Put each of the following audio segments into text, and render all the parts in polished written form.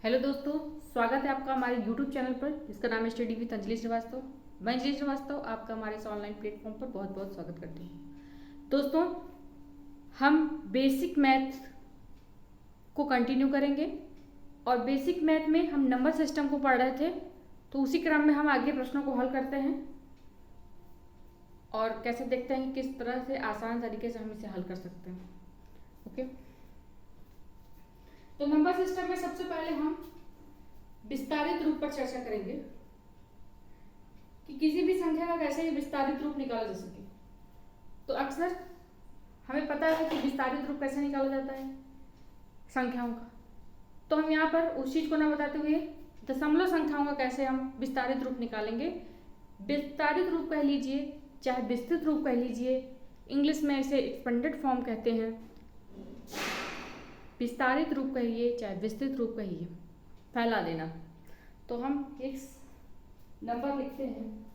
Hello दोस्तों, स्वागत है आपका हमारे YouTube चैनल पर जिसका नाम है स्टडी विद अंजलि श्रीवास्तव। मैं अंजलि श्रीवास्तव आपका हमारे इस ऑनलाइन प्लेटफॉर्म पर बहुत बहुत स्वागत करती हूँ। दोस्तों, हम बेसिक मैथ को कंटिन्यू करेंगे और बेसिक मैथ में हम नंबर सिस्टम को पढ़ रहे थे, तो उसी क्रम में हम आगे प्रश्नों को हल करते हैं और कैसे देखते हैं कि किस तरह से आसान तरीके से हम इसे हल कर सकते हैं। ओके, तो नंबर सिस्टम में सबसे पहले हम विस्तारित रूप पर चर्चा करेंगे कि किसी भी संख्या का कैसे विस्तारित रूप निकाला जा सके। तो अक्सर हमें पता है कि विस्तारित रूप कैसे निकाला जाता है संख्याओं का, तो हम यहाँ पर उस चीज को ना बताते हुए दशमलव संख्याओं का कैसे हम विस्तारित रूप निकालेंगे। विस्तारित रूप कह लीजिए चाहे विस्तृत रूप कह लीजिए, इंग्लिश में इसे एक्सपेंडेड फॉर्म कहते हैं। विस्तारित रूप कहिए चाहे विस्तृत रूप कहिए, फैला देना। तो हम एक नंबर लिखते हैं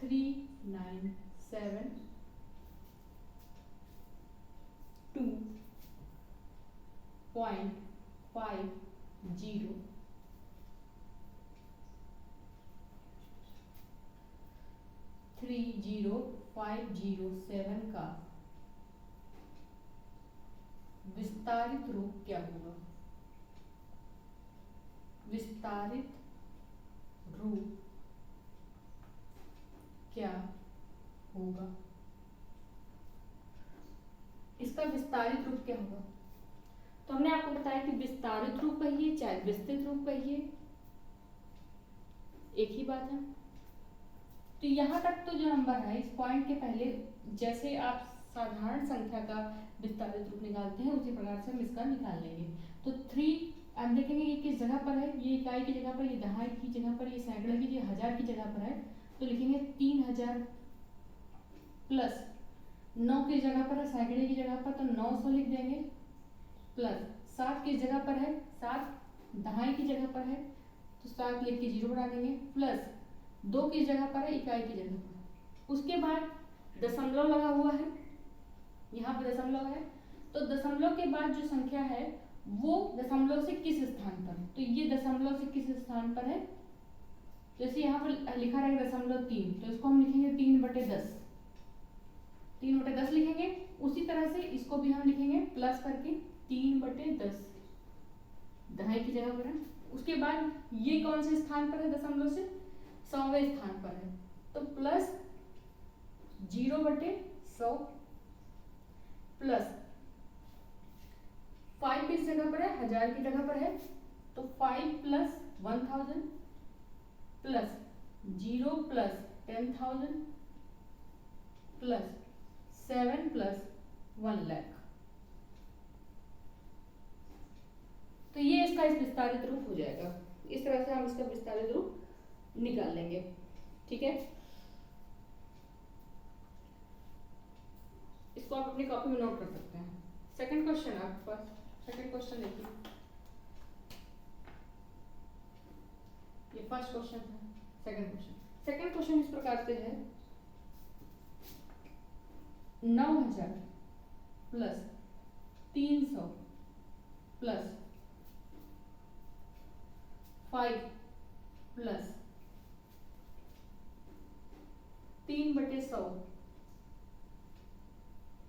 397.50 30507 का विस्तारित रूप क्या होगा। विस्तारित रूप क्या होगा, इसका विस्तारित रूप क्या होगा। तो हमने आपको बताया कि विस्तारित रूप कहिए चाहे विस्तृत रूप कहिए, एक ही बात है। तो यहां तक तो जो नंबर है इस पॉइंट के पहले जैसे आप साधारण संख्या का विस्तारित रूप निकालते हैं उसी प्रकार से हम इसका निकाल लेंगे। तो 3 आप देखेंगे ये किस जगह पर है, ये इकाई की जगह पर, ये दहाई की जगह पर, ये सैकड़े की, ये हजार की जगह पर है। तो लिखेंगे 3000 प्लस 9 की जगह पर है, सैकड़े की जगह पर, तो 900 लिख देंगे। प्लस 7 किस जगह पर है, 7 दहाई की जगह पर है, तो 7 लिख के 0 बना देंगे। प्लस 2 किस जगह पर है, इकाई की जगह पर। उसके बाद दशमलव लगा हुआ है, यहाँ पे दशमलव है, तो दशमलव के बाद जो संख्या है वो दशमलव से किस स्थान पर है। तो ये दशमलव से किस स्थान पर है, जैसे यहाँ पर लिखा रहेगा 0.3, तो इसको हम लिखेंगे 3/10, 3/10 लिखेंगे। उसी तरह से इसको भी हम लिखेंगे प्लस करके 3/10, दहाई की जगह पर है। उसके बाद ये कौन से स्थान पर है, दशमलव से 100वें स्थान पर है, तो प्लस 0/100 प्लस 5 किस जगह पर है, 1000 की जगह पर है, तो 5 plus 1000 plus 0 plus 10,000 plus 7 plus 1 lakh. तो ये इसका इस विस्तारित रूप हो जाएगा। इस तरह से हम इसका विस्तारित रूप निकाल लेंगे। ठीक है, इसको आप अपनी कॉपी में नोट कर सकते हैं। सेकंड क्वेश्चन आपके पास, सेकंड क्वेश्चन देखिए, ये फर्स्ट क्वेश्चन था। सेकंड क्वेश्चन इस प्रकार से है 9000 plus 300 plus 5 plus 3/100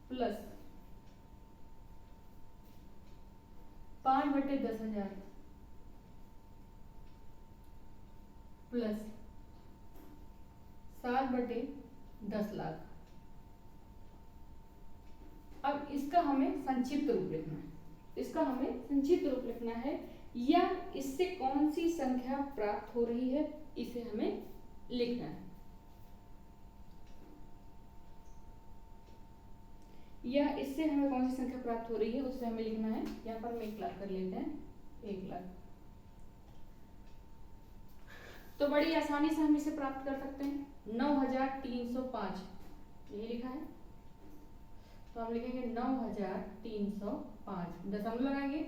plus 5/10,000 plus 7/10 lakh. अब इसका हमें संक्षिप्त रूप लिखना है, इसका हमें संक्षिप्त रूप लिखना है, या इससे कौन सी संख्या प्राप्त हो रही है इसे हमें लिखना है, या इससे हमें कौन सी संख्या प्राप्त हो रही है उससे हमें लिखना है। यहाँ पर हम 1 लाख कर लेते हैं, 1 लाख। तो बड़ी आसानी से हम इसे प्राप्त कर सकते हैं। 9305 ये लिखा है, तो हम लिखेंगे 9305, दशमलव लगाएंगे।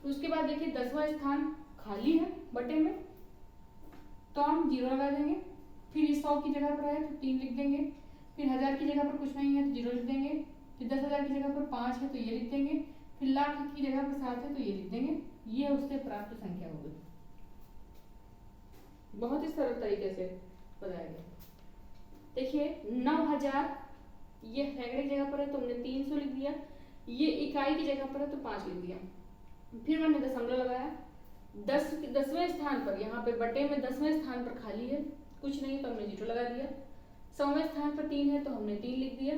तो उसके बाद देखिए 10वां स्थान खाली है बटे में, तो हम 0 लगा देंगे। फिर 100 की जगह पर है तो 3 लिख देंगे। फिर 1000 की जगह पर कुछ नहीं है तो 0 लिख देंगे। फिर 10,000 की जगह पर 5 है तो ये लिख देंगे। फिर लाख की जगह पर 7 है तो ये लिख देंगे। ये उससे प्राप्त संख्या होगी। बहुत ही सरल तरीके से बताया गया। देखिए 9000 ये सैकड़े की जगह पर है तो हमने 300 लिख दिया, ये इकाई की जगह पर है तो 5 लिख दिया। फिर मैंने दशमलव लगाया, 10वें स्थान पर, यहाँ पे बटे में 10वें स्थान पर खाली है, कुछ नहीं तो हमने 0 लगा दिया। 100वें स्थान पर 3 है तो हमने 3 लिख दिया।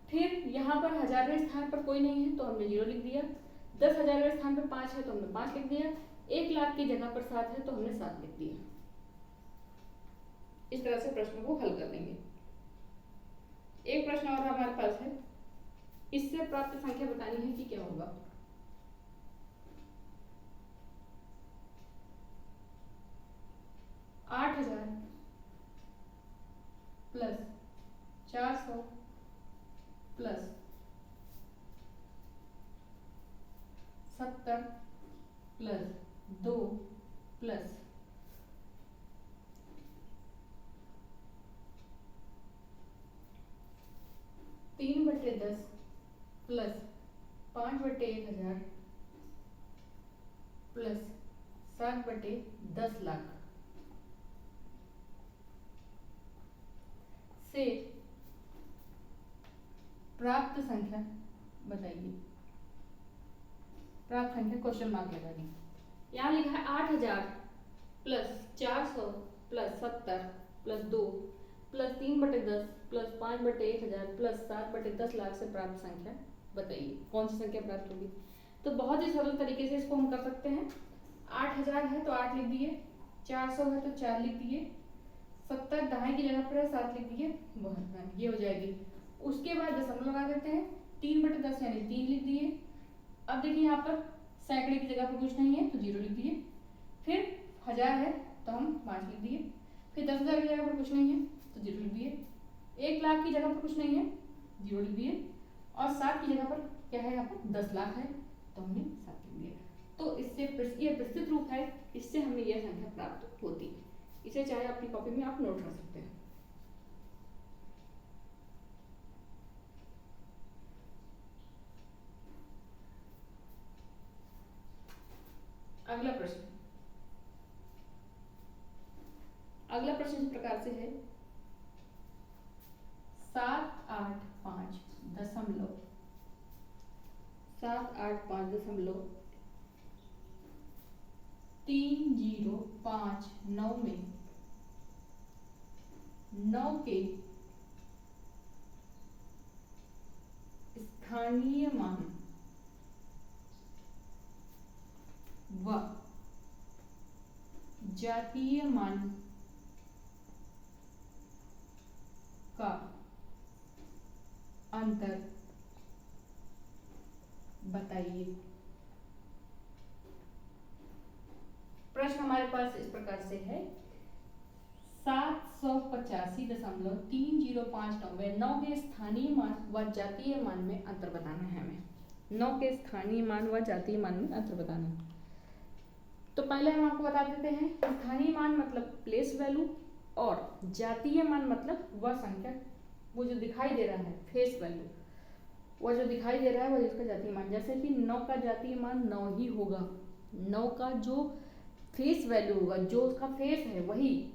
फिर यहाँ पर 1000वें स्थान पर कोई नहीं है तो हमने 0 लिख दिया। 10,000वें स्थान पर 5 है तो हमने 5 लिख दिया। 1 लाख की जगह पर 7 है तो हमने 7 लिख दिया। इस तरह से प्रश्न को हल कर लेंगे। एक प्रश्न और हमारे पास है, इससे प्राप्त संख्या बतानी है कि क्या होगा। 8000 plus 400 plus 70 plus 2 plus 3/10 plus 5/1000 plus 7/10 lakh से प्राप्त संख्या बताइए। प्राप्त संख्या क्वेश्चन मार्क लगा दी। यहाँ लिखा है 8000 plus 400 plus 70 plus 2 plus 3/10 plus 5/1000 plus 7/10 lakh से प्राप्त संख्या बताइए। कौन सी संख्या प्राप्त होगी? तो बहुत ही सरल तरीके से इसको हम कर सकते हैं। 8000 है तो 8 लिख दिए, 400 है तो 4 लिख दिए, 70 दहाई की जगह पर है 7 लिख दिए, 72 ये हो जाएगी। उसके बाद दशमलव लगा देते हैं, 3/10 यानी 3 लिख दिए। अब देखिए यहाँ पर सैकड़े की जगह पर कुछ नहीं है तो 0 लिख दिए। फिर 1000 है तो हम 5 लिख दिए। फिर 10,000 की जगह पर कुछ नहीं है तो 0 लिख दिए। 1 लाख की जगह पर कुछ नहीं है, 0 लिख दिए। और 7 की जगह पर क्या है, यहाँ पर 10 लाख है तो हमने 7 लिख दिया। तो इससे ये विस्तृत रूप है, इससे हमें यह संख्या प्राप्त होती। इसे चाहे अपनी कॉपी में आप नोट कर सकते हैं। अगला प्रश्न इस प्रकार से है, 785.3059 में 9 के स्थानीय मान व जातीय मान का अंतर बताइए। प्रश्न हमारे पास इस प्रकार से है, 785.3059 में 9 के स्थानीय मान व जातीय मान में अंतर बताना है। हमें 9 के स्थानीय मान व जातीय मान में अंतर बताना है। तो पहले हम आपको बता देते हैं, स्थानीय मान मतलब प्लेस वैल्यू और जातीय मान मतलब वह संख्या, वो जो दिखाई दे रहा है फेस वैल्यू, वह जो दिखाई दे रहा है वह इसका जातीय मान। जैसे कि 9 का जातीय मान 9 ही होगा, 9 का जो फेस वैल्यू होगा, जो उसका फेस है वही,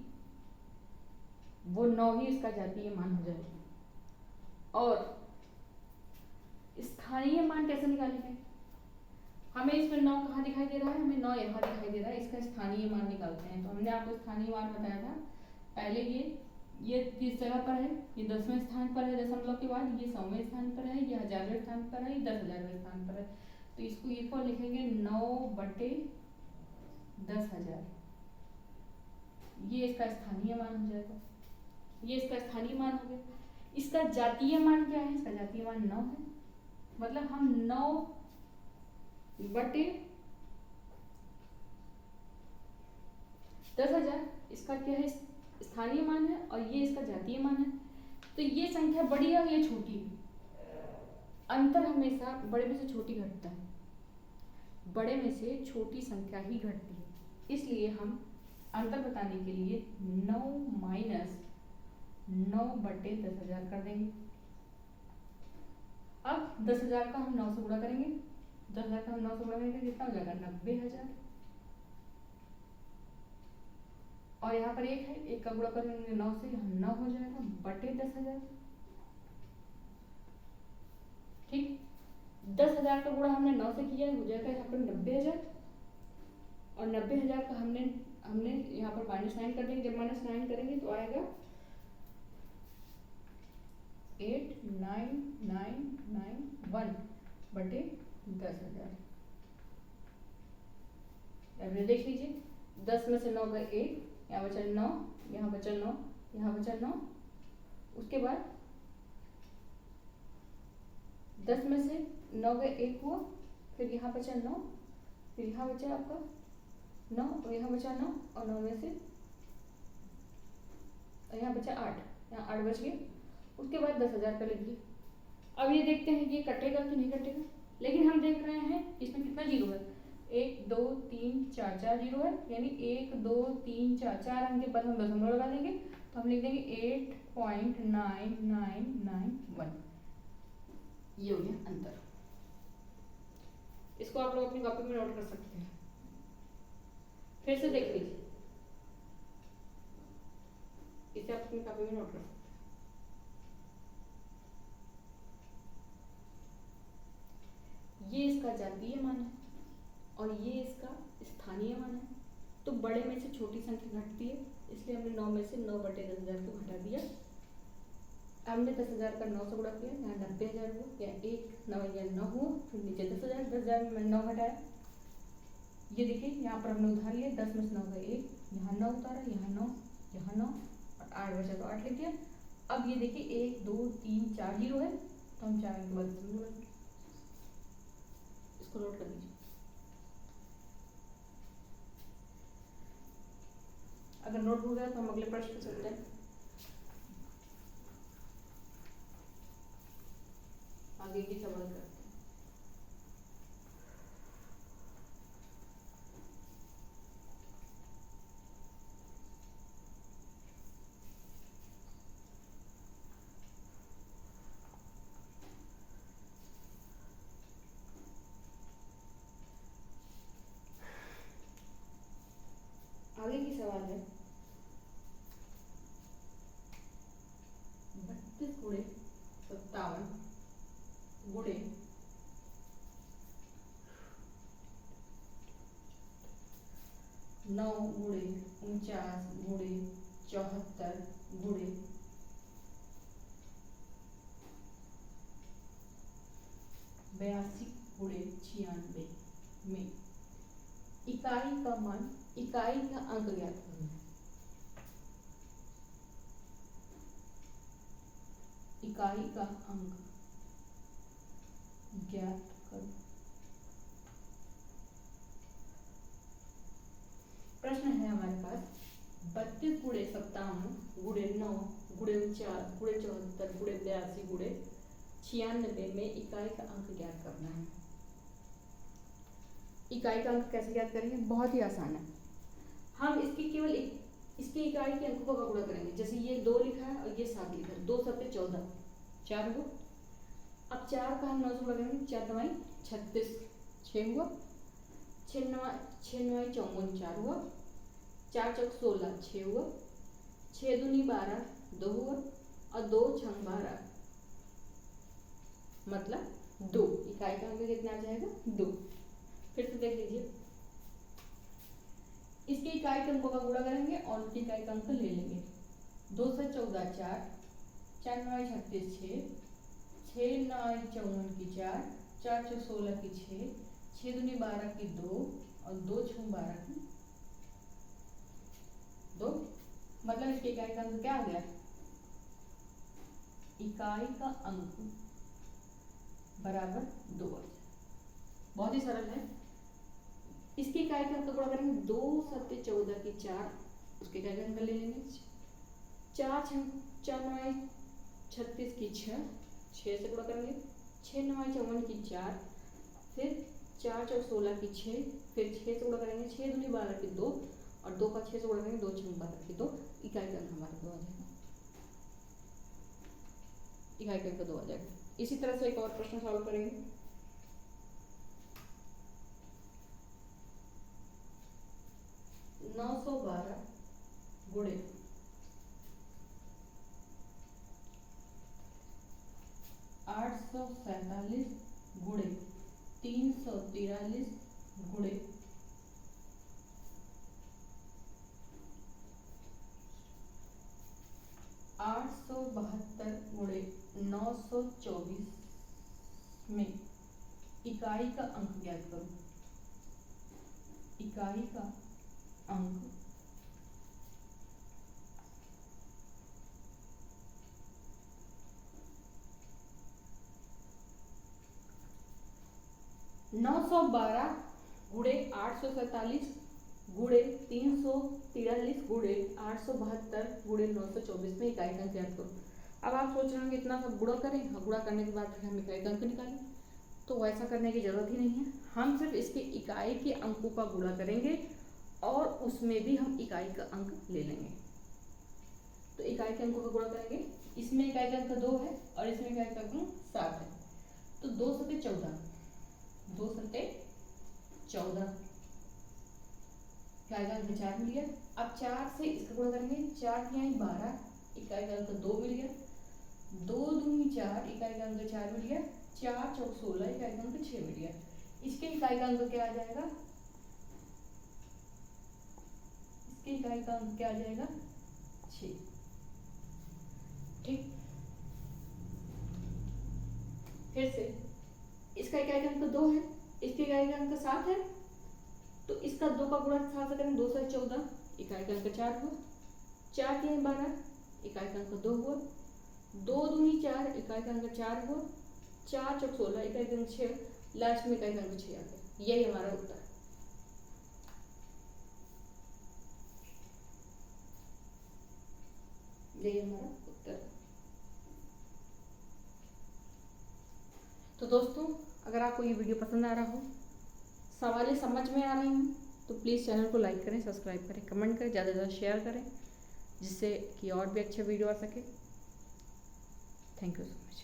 वो 9 ही इसका जातीय मान हो जाएगा। और स्थानीय मान कैसे निकालेंगे? हमें इसमें 9 कहाँ दिखाई दे रहा है, हमें 9 यहाँ दिखाई दे रहा है, इसका स्थानीय मान निकालते हैं। तो हमने आपको स्थानीय मान बताया था पहले, ये किस जगह पर है, ये 10वें स्थान पर है दशमलव के बाद, ये 100वें स्थान पर है, ये 1000वें स्थान पर है, ये 10,000वें स्थान पर है। तो इसको इक्वल लिखेंगे 9/10,000, ये इसका स्थानीय मान हो जाएगा। ये इसका स्थानीय मान हो गया। इसका जातीय मान क्या है? इसका जातीय मान 9 है, मतलब हम 9/10,000 इसका क्या है, स्थानीय मान है, और ये इसका जातीय मान है। तो ये संख्या बड़ी है और ये छोटी है। अंतर हमेशा बड़े में से छोटी घटता है, बड़े में से छोटी संख्या ही घटती है। इसलिए हम अंतर बताने के लिए 9 माइनस 9/10,000 कर देंगे। अब 10,000 का हम 9 से गुणा करेंगे, 10,000 का हम 9 से गुणा करेंगे कितना हो जाएगा 90,000। और यहाँ पर एक है, एक का गुणा करेंगे 9 से, 9 हो जाएगा बटे 10,000। ठीक, 10,000 का गुणा हमने 9 से किया हो जाएगा यहाँ पर 90,000। और 90,000 का हमने हमने यहाँ पर -9 कर देंगे। जब -9 करेंगे तो आएगा 8,991 बटे 10,000। एवरेज देख लीजिए, 10 में से 9 गए 1, यहाँ बचा 9, यहाँ बचा 9, यहाँ बचा 9। उसके बाद 10 में से 9 गए 1 हुआ, फिर यहाँ बचा 9, फिर यहाँ बचा आपका 9 और यहाँ बचा 9 और 9 में से और यहाँ बचा 8, यहाँ 8 बच गए। उसके बाद 10,000 का लिखिए। अब ये देखते हैं कि ये कटेगा कि नहीं कटेगा, लेकिन हम देख रहे हैं इसमें कितना जीरो है, 1 2 3 4 4 जीरो है, यानी 1 2 3 4 4 अंक के बाद हम दशमलव लगा देंगे तो हम लिख देंगे 8.9991। ये हो गया अंतर। इसको आप लोग अपनी कॉपी में नोट कर सकते हैं। फिर से देख लीजिए, इसे आप अपनी कॉपी में नोट कर सकते हैं। ये इसका जातीय मान है और ये इसका स्थानीय मान है। तो बड़े में से छोटी संख्या घटती है, इसलिए हमने 9 में से 9 बटे 10,000 को घटा दिया। हमने 10,000 का 9 से गुणा किया, यहाँ 90,000 हुआ, या 1 9 या 9 हुआ, फिर नीचे 10,000, 10,000 में 9 घटाया। ये देखिए यहाँ पर हमने उधार लिया, 10 में से 9 गए 1, यहाँ 9 उतारा, यहाँ 9, यहाँ 9 और 8 बचा तो 8 लिख दिया। अब ये देखिए 1 2 3 4 जीरो है, तो हम 4 के बाद इसको नोट कर लीजिए। अगर नोट हो गया तो हम अगले प्रश्न पे चलते हैं। आगे की सवाल करते हैं। आगे की सवाल है 32 गुणे 57 गुणे 9 गुणे 49 गुणे 74 गुणे 82 गुणे 96 में इकाई का मान, इकाई का अंक ज्ञात करना है। इकाई का अंक ज्ञात करो। प्रश्न है हमारे पास 32 गुणे 57 गुणे 9 गुणे 49 गुणे 74 गुणे 82 गुणे 96 में इकाई का अंक ज्ञात करना है। इकाई का अंक कैसे ज्ञात करेंगे, बहुत ही आसान है। हम इसकी केवल इसकी इकाई के अंकों का गुणा करेंगे। जैसे ये 2 लिखा है और ये 7 लिखा है, 2 7 14 4 हुआ। अब 4 का हम 9 से गुणा करेंगे, 4 9 36 6 हुआ, 6 9 54 4 हुआ, 4 चौक 16 6 हुआ, 6 दूनी 12 2 हुआ और 2 छंग 12 मतलब 2। इकाई का अंक कितना आ जाएगा 2। फिर से देख लीजिए, इसकी इकाई के अंकों का गुणा करेंगे और उसकी इकाई का अंक ले लेंगे। 2 से 14 4, 4 9 36 6, 6 9 54 की 4, 4 चौक 16 की 6, 6 दूनी 12 की 2 और 2 छंग 12 की 2। मतलब इसकी इकाई का अंक क्या आ गया, इकाई का अंक बराबर 2। बहुत ही सरल है। इसकी इकाई का अंक गुणा करेंगे, 2 7 14 की 4, उसके इकाई का अंक ले लेंगे। 4 9 36 की 6, 6 से गुणा करेंगे। 6 9 54 की 4, फिर 4 चौक 16 की 6, फिर 6 से गुणा करेंगे। 6 दूनी 12 की 2 और 2 का 6 से गुणा करेंगे, 2 छंग 12 की 2। इकाई का अंक हमारा 2 आ जाएगा। इकाई का अंक 2 आ जाएगा। इसी तरह से एक और प्रश्न सॉल्व करेंगे। 912 गुणे 847 गुणे 343 गुणे 872 गुणे 924 में इकाई का अंक ज्ञात करो। इकाई का अंक 912 गुणे 847 गुणे 343 गुणे 872 गुणे 924 में इकाई का अंक ज्ञात करो। अब आप सोच रहे होंगे इतना सब गुणा करें, गुणा करने के बाद फिर हम इकाई का अंक निकालें, तो वैसा करने की जरूरत ही नहीं है। हम सिर्फ इसके इकाई के अंकों का गुणा करेंगे और उसमें भी हम इकाई का अंक ले लेंगे। तो इकाई के अंकों का गुणा करेंगे, इसमें इकाई का अंक 2 है और इसमें इकाई का अंक 7 है, तो 2 सते 14, 2 सते 14, इकाई का अंक 4 मिल गया। अब 4 से इसका गुणा करेंगे, 4 के यहाँ 12, इकाई का अंक 2 मिल गया, 2 दूनी 4, इकाई का अंक 4 मिल गया, 4 चौक 16, इकाई का अंक 6 मिल गया। इसके इकाई का अंक क्या आ जाएगा, इसके इकाई का अंक क्या आ जाएगा 6। ठीक, फिर से इसका इकाई का अंक 2 है, इसके इकाई का अंक 7 है, तो इसका 2 का गुणा 7 से करेंगे, 2 से 14, इकाई का अंक 4 हुआ, 4 के 12, इकाई का अंक 2 हुआ, 2 दूनी 4, इकाई का अंक 4 हुआ, 4 चौक 16, इकाई का अंक 6, लास्ट में इकाई का अंक 6 आ गया। यही हमारा उत्तर है। यही हमारा उत्तर है। तो दोस्तों, अगर आपको ये वीडियो पसंद आ रहा हो, सवालें समझ में आ रही हों, तो प्लीज़ चैनल को लाइक करें, सब्सक्राइब करें, कमेंट करें, ज़्यादा से ज़्यादा शेयर करें, जिससे कि और भी अच्छे वीडियो आ सके। Thank you so much.